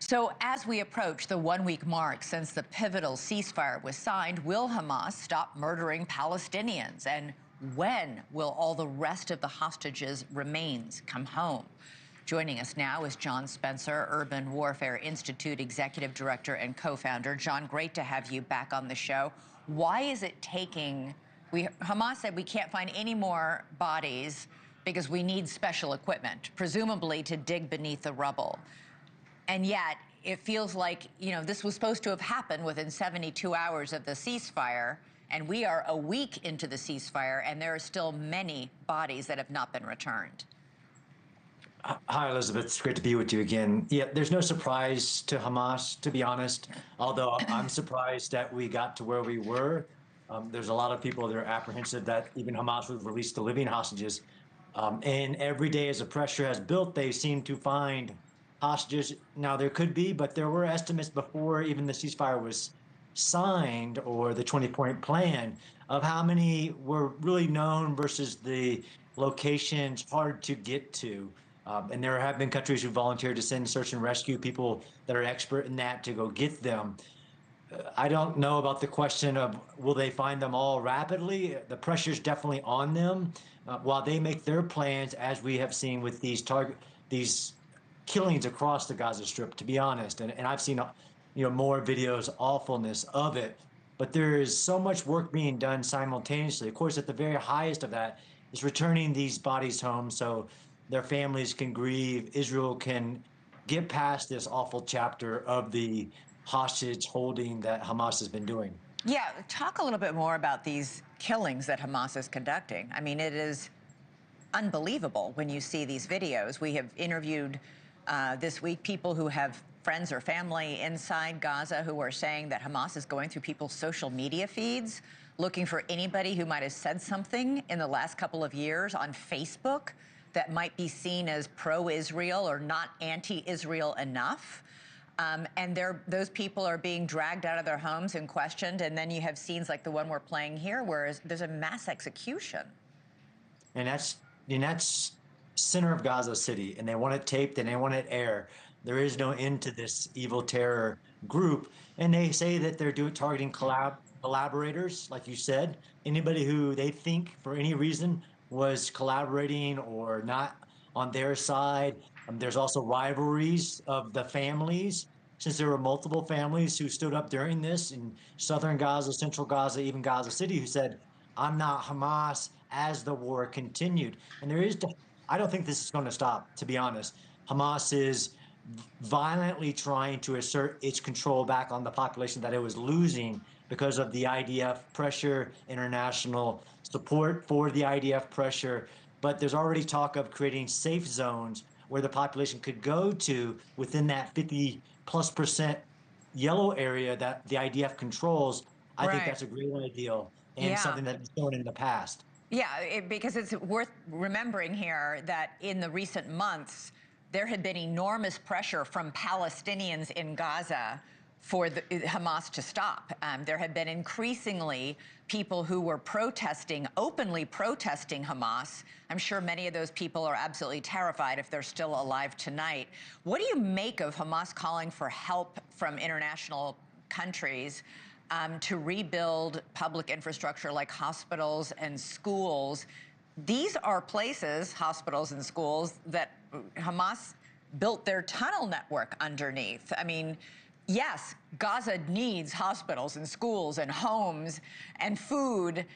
So, as we approach the 1 week mark since the pivotal ceasefire was signed, will Hamas stop murdering Palestinians? And when will all the rest of the hostages' remains come home? Joining us now is John Spencer, Urban Warfare Institute Executive Director and co-founder. John, great to have you back on the show. Why is it taking, Hamas said we can't find any more bodies because we need special equipment, presumably to dig beneath the rubble. And yet, it feels like, this was supposed to have happened within 72 hours of the ceasefire, and we are a week into the ceasefire, and there are still many bodies that have not been returned. Hi, Elizabeth. It's great to be with you again. Yeah, there's no surprise to Hamas, to be honest, although I'm surprised that we got to where we were. There's a lot of people that are apprehensive that even Hamas would release the living hostages. And every day as the pressure has built, they seem to find hostages. Now, there could be, but there were estimates before even the ceasefire was signed or the 20-point plan of how many were really known versus the locations hard to get to. And there have been countries who volunteered to send search and rescue people that are expert in that to go get them. I don't know about the question of will they find them all rapidly. The pressure is definitely on them while they make their plans, as we have seen with these killings across the Gaza Strip. To be honest, and I've seen more videos, awfulness of it. But there is so much work being done simultaneously. Of course, at the very highest of that is returning these bodies home so their families can grieve. Israel can get past this awful chapter of the hostage holding that Hamas has been doing. Yeah, talk a little bit more about these killings that Hamas is conducting. I mean, it is unbelievable when you see these videos. We have interviewed this week people who have friends or family inside Gaza who are saying that Hamas is going through people's social media feeds, looking for anybody who might have said something in the last couple of years on Facebook that might be seen as pro-Israel or not anti-Israel enough. And those people are being dragged out of their homes and questioned. And then you have scenes like the one we're playing here where there's a mass execution. And that's center of Gaza City, and they want it taped and they want it air. There is no end to this evil terror group, and they say that they're targeting collaborators, like you said, anybody who they think for any reason was collaborating or not on their side. There's also rivalries of the families, since there were multiple families who stood up during this in southern Gaza, central Gaza, even Gaza City, who said, I'm not Hamas, as the war continued. And I don't think this is going to stop, to be honest. Hamas is violently trying to assert its control back on the population that it was losing because of the IDF pressure, international support for the IDF pressure. But there's already talk of creating safe zones where the population could go to within that 50+% yellow area that the IDF controls. I think that's a great idea and something that's shown in the past. Yeah, because it's worth remembering here that in the recent months, there had been enormous pressure from Palestinians in Gaza for Hamas to stop. There had been increasingly people who were openly protesting Hamas. I'm sure many of those people are absolutely terrified if they're still alive tonight. What do you make of Hamas calling for help from international countries to rebuild public infrastructure like hospitals and schools? These are places, hospitals and schools, that Hamas built their tunnel network underneath. I mean, yes, Gaza needs hospitals and schools and homes and food,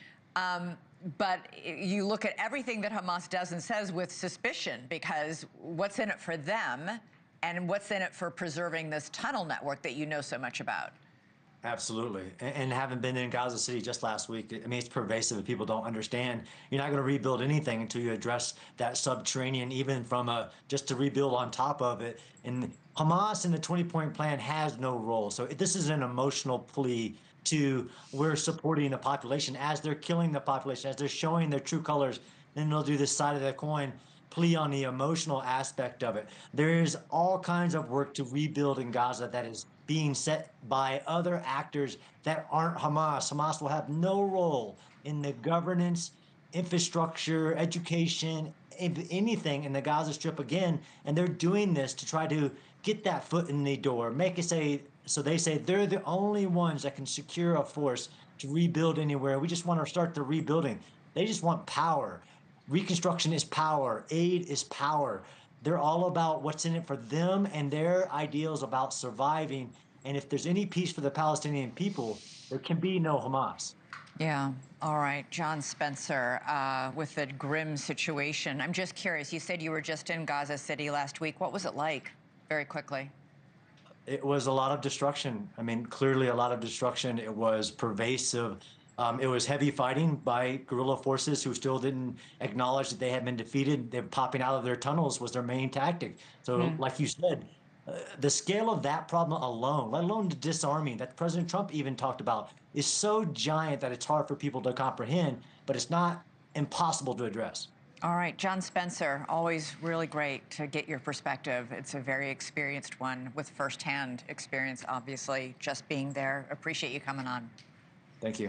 but you look at everything that Hamas does and says with suspicion, because what's in it for them and what's in it for preserving this tunnel network that you know so much about? Absolutely. And having been in Gaza City just last week, I mean, it's pervasive if people don't understand. You're not going to rebuild anything until you address that subterranean, even from just to rebuild on top of it. And Hamas in the 20-point plan has no role. So this is an emotional plea to we're supporting the population as they're killing the population, as they're showing their true colors. Then they'll do this side of the coin plea on the emotional aspect of it. There is all kinds of work to rebuild in Gaza that is being set by other actors that aren't Hamas. Hamas will have no role in the governance, infrastructure, education, anything in the Gaza Strip again. And they're doing this to try to get that foot in the door, make it say, so they say they're the only ones that can secure a force to rebuild anywhere. We just want to start the rebuilding. They just want power. Reconstruction is power. Aid is power. They're all about what's in it for them and their ideals about surviving. And if there's any peace for the Palestinian people, there can be no Hamas. Yeah. All right. John Spencer, with the grim situation. I'm just curious. You said you were just in Gaza City last week. What was it like? Very quickly. It was a lot of destruction. I mean, clearly a lot of destruction. It was pervasive. It was heavy fighting by guerrilla forces who still didn't acknowledge that they had been defeated. They're popping out of their tunnels was their main tactic. So, like you said, the scale of that problem alone, let alone the disarming that President Trump even talked about, is so giant that it's hard for people to comprehend, but it's not impossible to address. All right, John Spencer, always really great to get your perspective. It's a very experienced one with firsthand experience, obviously, just being there. Appreciate you coming on. Thank you.